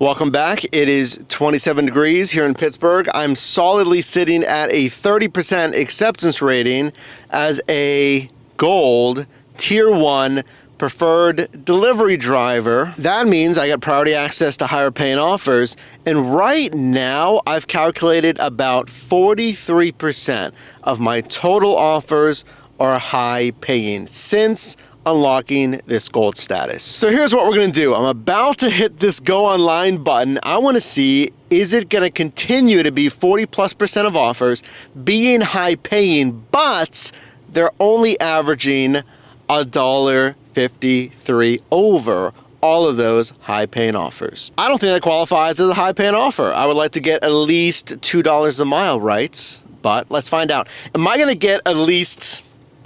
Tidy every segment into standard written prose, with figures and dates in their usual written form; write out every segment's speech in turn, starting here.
Welcome back. It is 27 degrees here in Pittsburgh. I'm solidly sitting at a 30% acceptance rating as a gold tier 1 preferred delivery driver. That means I get priority access to higher paying offers. And right now I've calculated about 43% of my total offers are high paying since unlocking this gold status. So here's what we're gonna do. I'm about to hit this go online button. I wanna see, is it gonna continue to be 40+% of offers being high paying, but they're only averaging $1.53 over all of those high paying offers. I don't think that qualifies as a high paying offer. I would like to get at least $2 a mile, right? But let's find out. Am I gonna get at least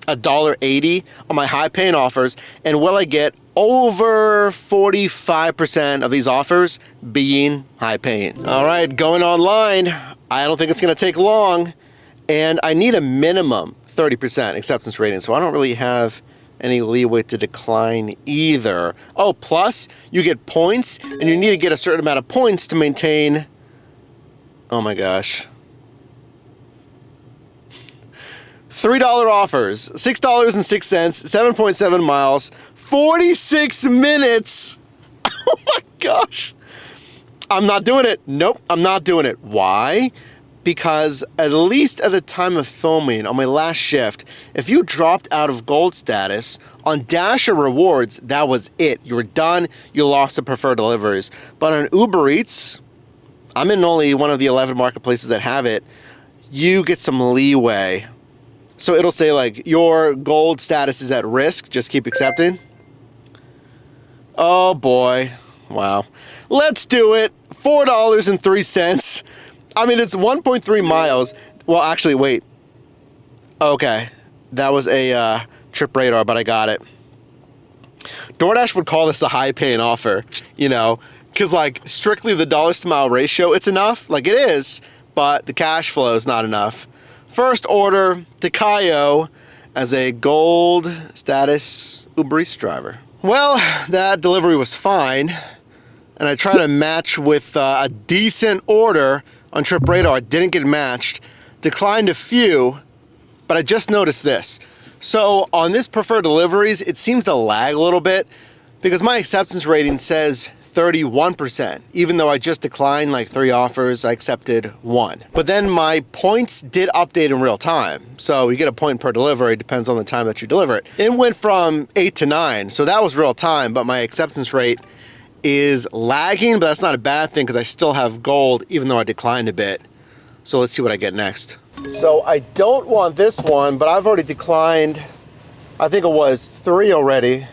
$1.80 on my high paying offers, and will I get over 45% of these offers being high paying? All right, going online. I don't think it's gonna take long, and I need a minimum 30% acceptance rating, so I don't really have any leeway to decline either. Oh, plus you get points, and you need to get a certain amount of points to maintain, oh my gosh, $3 offers, $6.06, 7.7 miles, 46 minutes. Oh my gosh. I'm not doing it. Nope, I'm not doing it. Why? Because at least at the time of filming on my last shift, if you dropped out of gold status on Dasher Rewards, that was it. You were done. You lost the preferred deliveries. But on Uber Eats, I'm in only one of the 11 marketplaces that have it. You get some leeway. So it'll say like, your gold status is at risk, just keep accepting. Oh boy, wow. Let's do it, $4.03. I mean, it's 1.3 miles. Well, actually, wait. Okay, that was a Trip Radar, but I got it. DoorDash would call this a high paying offer, you know, because like strictly the dollars to mile ratio, it's enough, like it is, but the cash flow is not enough. First order to Cayo as a gold status Uber Eats driver. Well, that delivery was fine, and I tried to match with a decent order on Trip Radar. Didn't get matched, declined a few, but I just noticed this. So on this preferred deliveries, it seems to lag a little bit because my acceptance rating says 31%. Even though I just declined like 3 offers, I accepted 1. But then my points did update in real time. So you get a point per delivery, depends on the time that you deliver it. It went from 8 to 9, so that was real time, but my acceptance rate is lagging, but that's not a bad thing because I still have gold even though I declined a bit. So let's see what I get next. So I don't want this one, but I've already declined, I think it was 3 already.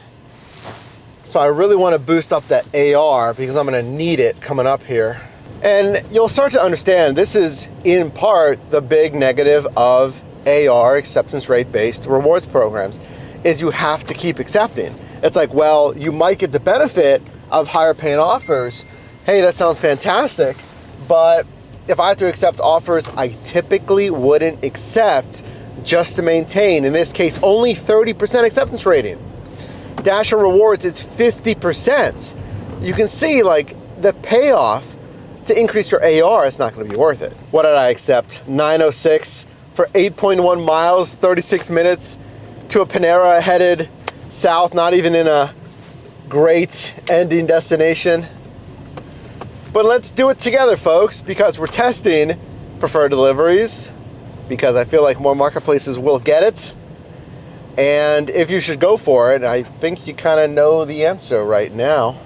So I really want to boost up that AR because I'm going to need it coming up here. And you'll start to understand this is in part the big negative of AR, acceptance rate based rewards programs, is you have to keep accepting. It's like, well, you might get the benefit of higher paying offers. Hey, that sounds fantastic. But if I have to accept offers I typically wouldn't accept just to maintain, in this case, only 30% acceptance rating. Dasher Rewards, it's 50%. You can see like the payoff to increase your AR, it's not gonna be worth it. What did I accept? 906 for 8.1 miles, 36 minutes to a Panera headed south, not even in a great ending destination. But let's do it together, folks, because we're testing preferred deliveries, because I feel like more marketplaces will get it. And if you should go for it, I think you kind of know the answer right now.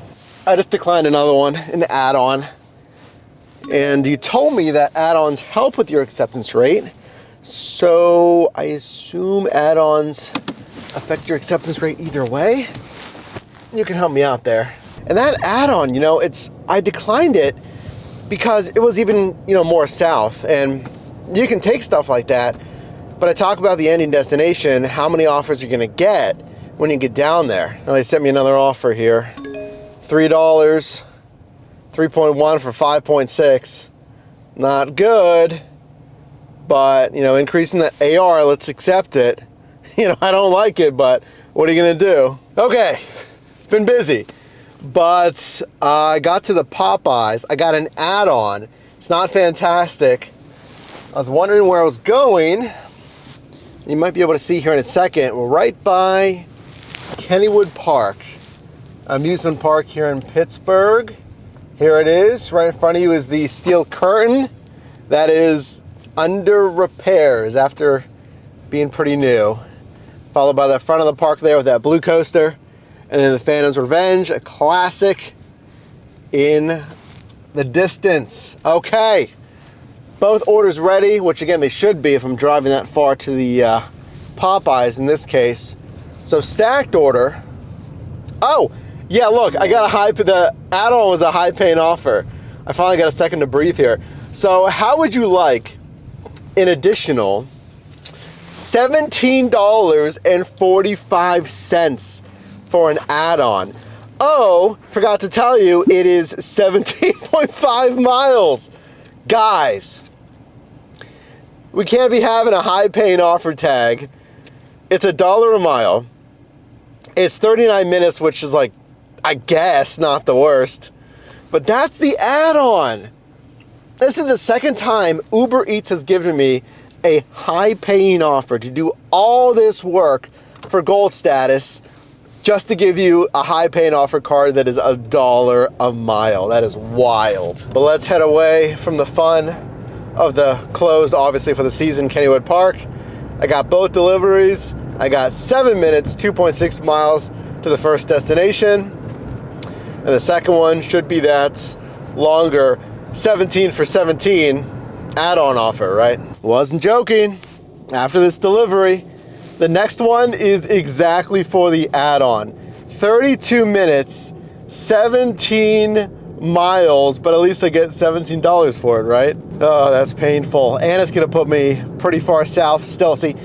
I just declined another one, an add-on. And you told me that add-ons help with your acceptance rate. So I assume add-ons affect your acceptance rate either way. You can help me out there. And that add-on, you know, I declined it because it was even, you know, more south. And you can take stuff like that. But I talk about the ending destination, how many offers you're gonna get when you get down there. Now they sent me another offer here. $3, 3.1 for 5.6. Not good, but you know, increasing the AR, let's accept it. You know, I don't like it, but what are you gonna do? Okay, it's been busy. but I got to the Popeyes. I got an add-on. It's not fantastic. I was wondering where I was going. You might be able to see here in a second. We're right by Kennywood Park, amusement park here in Pittsburgh. Here it is. Right in front of you is the steel curtain that is under repairs after being pretty new. Followed by the front of the park there with that blue coaster. And then the Phantom's Revenge, a classic in the distance. Okay. Both orders ready, which again they should be if I'm driving that far to the Popeyes in this case. So stacked order. Oh, yeah, look, I got the add-on was a high paying offer. I finally got a second to breathe here. So how would you like an additional $17.45 for an add-on? Oh, forgot to tell you, it is 17.5 miles. Guys, we can't be having a high-paying offer tag. It's $1 a mile. It's 39 minutes, which is like, I guess, not the worst. But that's the add-on. This is the second time Uber Eats has given me a high-paying offer to do all this work for gold status just to give you a high-paying offer card that is $1 a mile. That is wild. But let's head away from the fun of the closed, obviously, for the season, Kennywood Park. I got both deliveries. I got 7 minutes, 2.6 miles to the first destination. And the second one should be that longer 17 for 17 add-on offer, right? Wasn't joking. After this delivery, the next one is exactly for the add-on. 32 minutes, 17 miles, but at least I get $17 for it, right? Oh, that's painful. And it's gonna put me pretty far south still. See,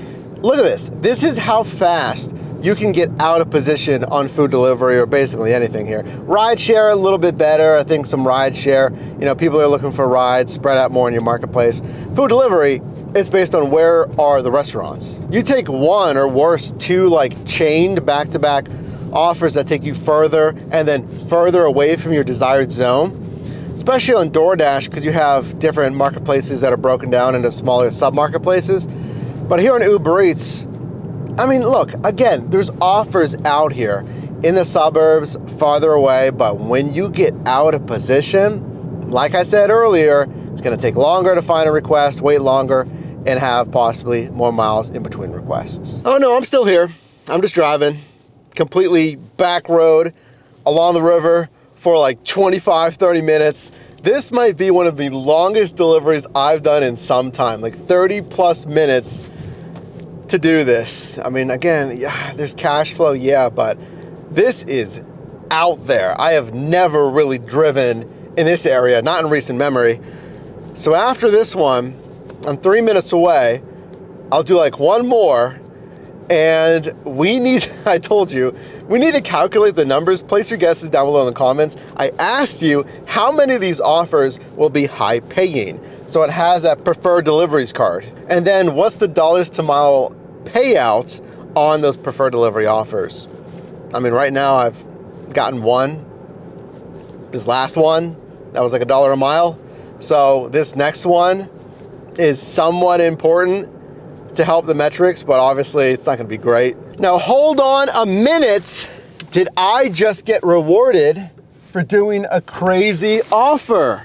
look at this. This is how fast you can get out of position on food delivery or basically anything here. Ride share, a little bit better. I think some ride share, you know, people are looking for rides, spread out more in your marketplace. Food delivery, it's based on where are the restaurants. You take one or worse, two like chained back-to-back offers that take you further and then further away from your desired zone, especially on DoorDash because you have different marketplaces that are broken down into smaller sub-marketplaces. But here on Uber Eats, I mean, look, again, there's offers out here in the suburbs, farther away, but when you get out of position, like I said earlier, it's gonna take longer to find a request, wait longer, and have possibly more miles in between requests. Oh no, I'm still here. I'm just driving, completely back road along the river for like 25, 30 minutes. This might be one of the longest deliveries I've done in some time, like 30 plus minutes to do this. I mean, again, yeah, there's cash flow, yeah, but this is out there. I have never really driven in this area, not in recent memory. So after this one, I'm 3 minutes away. I'll do like one more, and we need, I told you, we need to calculate the numbers. Place your guesses down below in the comments. I asked you how many of these offers will be high paying. So it has that preferred deliveries card. And then what's the dollars to mile payout on those preferred delivery offers? I mean, right now I've gotten one. This last one, that was like $1 a mile. So this next one is somewhat important to help the metrics, but obviously it's not gonna be great. Now hold on a minute. Did I just get rewarded for doing a crazy offer?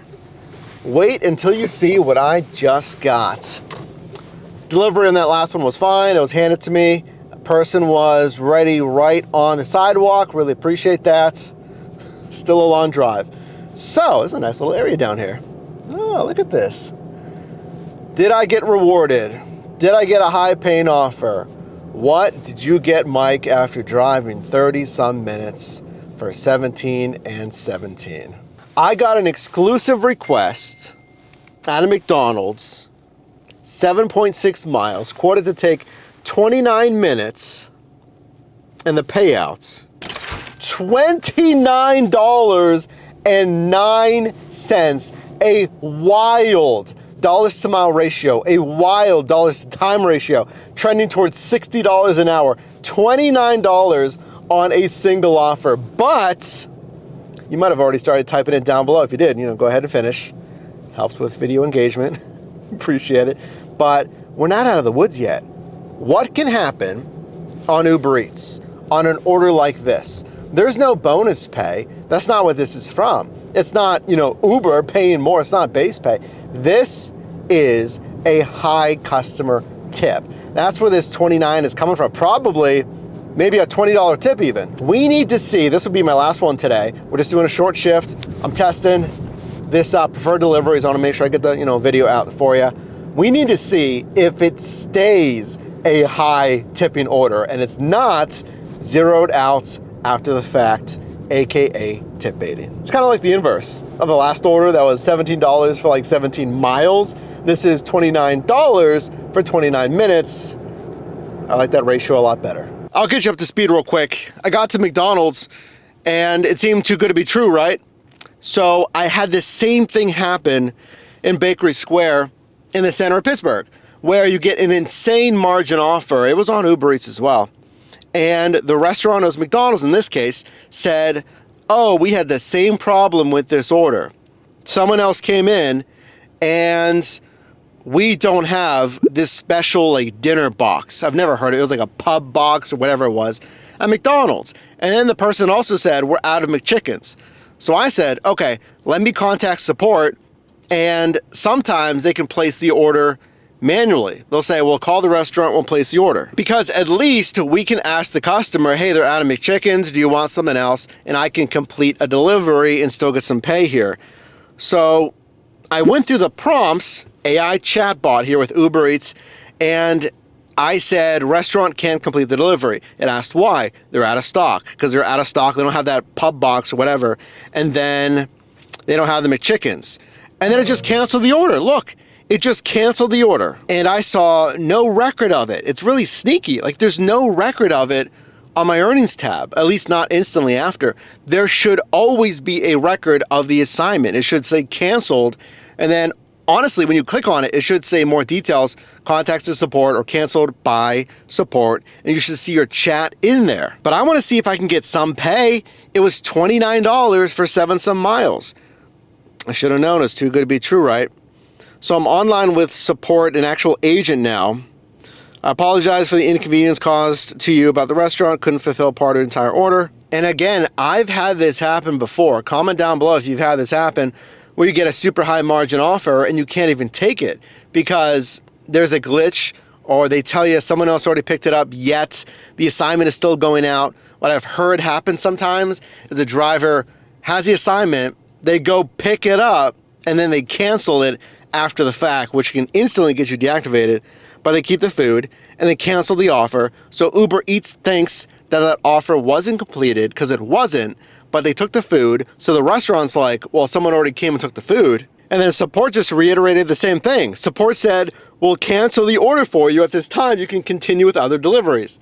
Wait until you see what I just got. Delivery on that last one was fine. It was handed to me. A person was ready right on the sidewalk. Really appreciate that. Still a long drive. So, there's a nice little area down here. Oh, look at this. Did I get rewarded? Did I get a high paying offer? What did you get, Mike, after driving 30 some minutes for 17 and 17? I got an exclusive request at a McDonald's, 7.6 miles, quoted to take 29 minutes, and the payouts, $29.09, a wild dollars to mile ratio, a wild dollars to time ratio, trending towards $60 an hour, $29 on a single offer. But You might have already started typing it down below. If you did, go ahead and finish. Helps with video engagement. Appreciate it. But we're not out of the woods yet. What can happen on Uber Eats on an order like this? There's no bonus pay. That's not what this is from. It's not, Uber paying more. It's not base pay. This is a high customer tip. That's where this 29 is coming from. Probably maybe a $20 tip even. We need to see, this will be my last one today. We're just doing a short shift. I'm testing this preferred deliveries. I want to make sure I get the video out for you. We need to see if it stays a high tipping order and it's not zeroed out after the fact, AKA tip baiting. It's kind of like the inverse of the last order that was $17 for like 17 miles. This is $29 for 29 minutes. I like that ratio a lot better. I'll get you up to speed real quick. I got to McDonald's and it seemed too good to be true, right? So I had this same thing happen in Bakery Square in the center of Pittsburgh, where you get an insane margin offer. It was on Uber Eats as well. And the restaurant, it was McDonald's in this case, said, oh, we had the same problem with this order. Someone else came in and we don't have this special like dinner box. I've never heard of it. It was like a pub box or whatever it was at McDonald's. And then the person also said, we're out of McChickens. So I said, okay, let me contact support. And sometimes they can place the order manually. They'll say, well, call the restaurant, we'll place the order. Because at least we can ask the customer, hey, they're out of McChickens, do you want something else? And I can complete a delivery and still get some pay here. So I went through the prompts, AI chatbot here with Uber Eats, and I said, restaurant can't complete the delivery. It asked why. They're out of stock. Because they're out of stock, they don't have that pub box or whatever. And then they don't have the McChickens. And then it just canceled the order. Look, it just canceled the order. And I saw no record of it. It's really sneaky. Like there's no record of it on my earnings tab, at least not instantly after. There should always be a record of the assignment. It should say canceled. And then honestly, when you click on it, it should say more details, contacts to support or canceled by support. And you should see your chat in there. But I want to see if I can get some pay. It was $29 for 7 some miles. I should have known. It's too good to be true, right? So I'm online with support, an actual agent now. I apologize for the inconvenience caused to you about the restaurant. Couldn't fulfill part of the entire order. And again, I've had this happen before. Comment down below if you've had this happen, where you get a super high margin offer and you can't even take it because there's a glitch or they tell you someone else already picked it up, yet the assignment is still going out. What I've heard happen sometimes is a driver has the assignment, they go pick it up, and then they cancel it after the fact, which can instantly get you deactivated, but they keep the food and they cancel the offer. So Uber Eats thinks that that offer wasn't completed because it wasn't, but they took the food. So the restaurant's like, well, someone already came and took the food. And then support just reiterated the same thing. Support said, we'll cancel the order for you at this time. You can continue with other deliveries.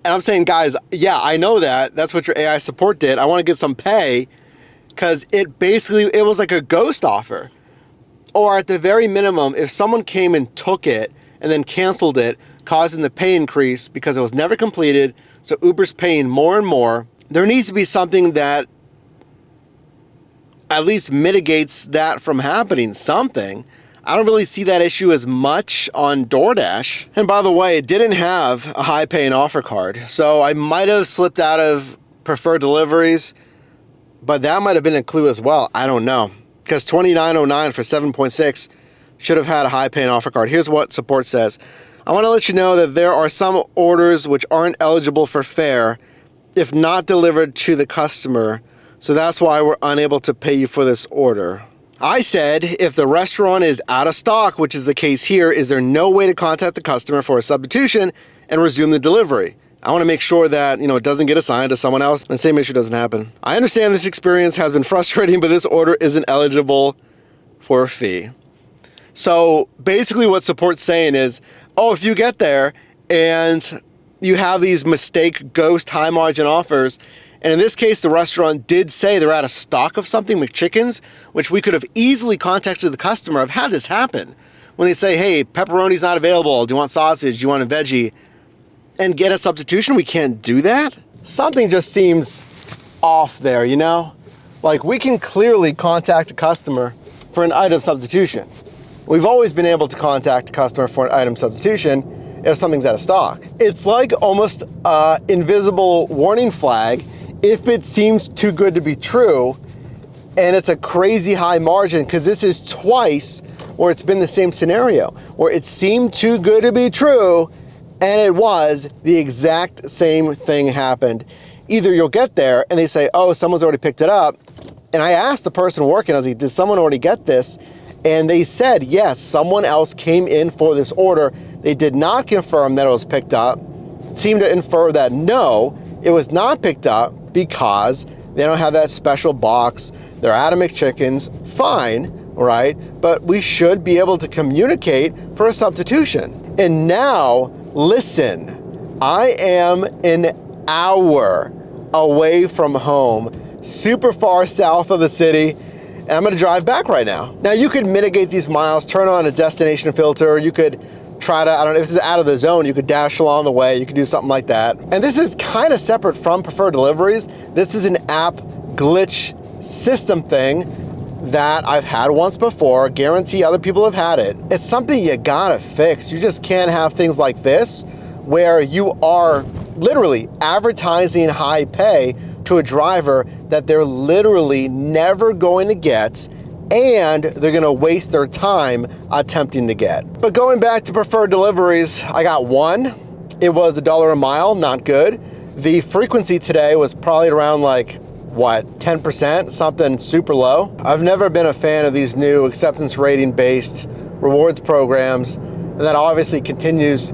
And I'm saying, guys, yeah, I know that. That's what your AI support did. I want to get some pay because it was like a ghost offer. Or at the very minimum, if someone came and took it and then canceled it, causing the pay increase because it was never completed, so Uber's paying more and more, there needs to be something that at least mitigates that from happening, something. I don't really see that issue as much on DoorDash. And by the way, it didn't have a high paying offer card, so I might have slipped out of preferred deliveries, but that might have been a clue as well. I don't know. Because $29.09 for 7.6 should have had a high paying offer card. Here's what support says. I want to let you know that there are some orders which aren't eligible for fare if not delivered to the customer. So that's why we're unable to pay you for this order. I said, if the restaurant is out of stock, which is the case here, is there no way to contact the customer for a substitution and resume the delivery? I want to make sure that, it doesn't get assigned to someone else and the same issue doesn't happen. I understand this experience has been frustrating, but this order isn't eligible for a fee. So basically what support's saying is, oh, if you get there and you have these mistake ghost high margin offers, and in this case, the restaurant did say they're out of stock of something, McChickens, which we could have easily contacted the customer. I've had this happen. When they say, hey, pepperoni's not available. Do you want sausage? Do you want a veggie? And get a substitution, we can't do that? Something just seems off there, Like, we can clearly contact a customer for an item substitution. We've always been able to contact a customer for an item substitution if something's out of stock. It's like almost an invisible warning flag if it seems too good to be true, and it's a crazy high margin, because this is twice where it's been the same scenario, where it seemed too good to be true, and it was. The exact same thing happened. Either you'll get there and they say, oh, someone's already picked it up. And I asked the person working, I was like, did someone already get this? And they said, yes, someone else came in for this order. They did not confirm that it was picked up. Seemed to infer that no, it was not picked up because they don't have that special box. They're Adam McChickens, fine, right? But we should be able to communicate for a substitution. And now, listen, I am an hour away from home, super far south of the city, and I'm gonna drive back right now. Now, you could mitigate these miles, turn on a destination filter, you could try to, I don't know, if this is out of the zone, you could dash along the way, you could do something like that. And this is kind of separate from Preferred Deliveries. This is an app glitch system thing that I've had once before, guarantee other people have had it. It's something you gotta fix. You just can't have things like this where you are literally advertising high pay to a driver that they're literally never going to get, and they're gonna waste their time attempting to get. But going back to Preferred Deliveries, I got one. It was $1 a mile, not good. The frequency today was probably around like, what, 10%, something super low. I've never been a fan of these new acceptance rating based rewards programs, and that obviously continues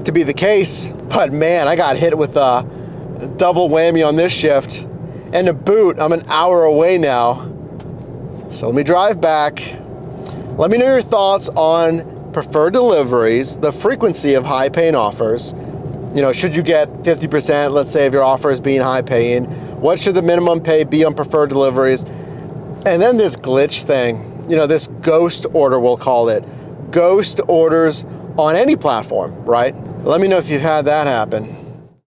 to be the case. But man, I got hit with a double whammy on this shift. And to boot, I'm an hour away now. So let me drive back. Let me know your thoughts on Preferred Deliveries, the frequency of high paying offers. You know, should you get 50%, let's say, if your offer is being high paying? What should the minimum pay be on Preferred Deliveries? And then this glitch thing, you know, this ghost order, we'll call it. Ghost orders on any platform, right? Let me know if you've had that happen.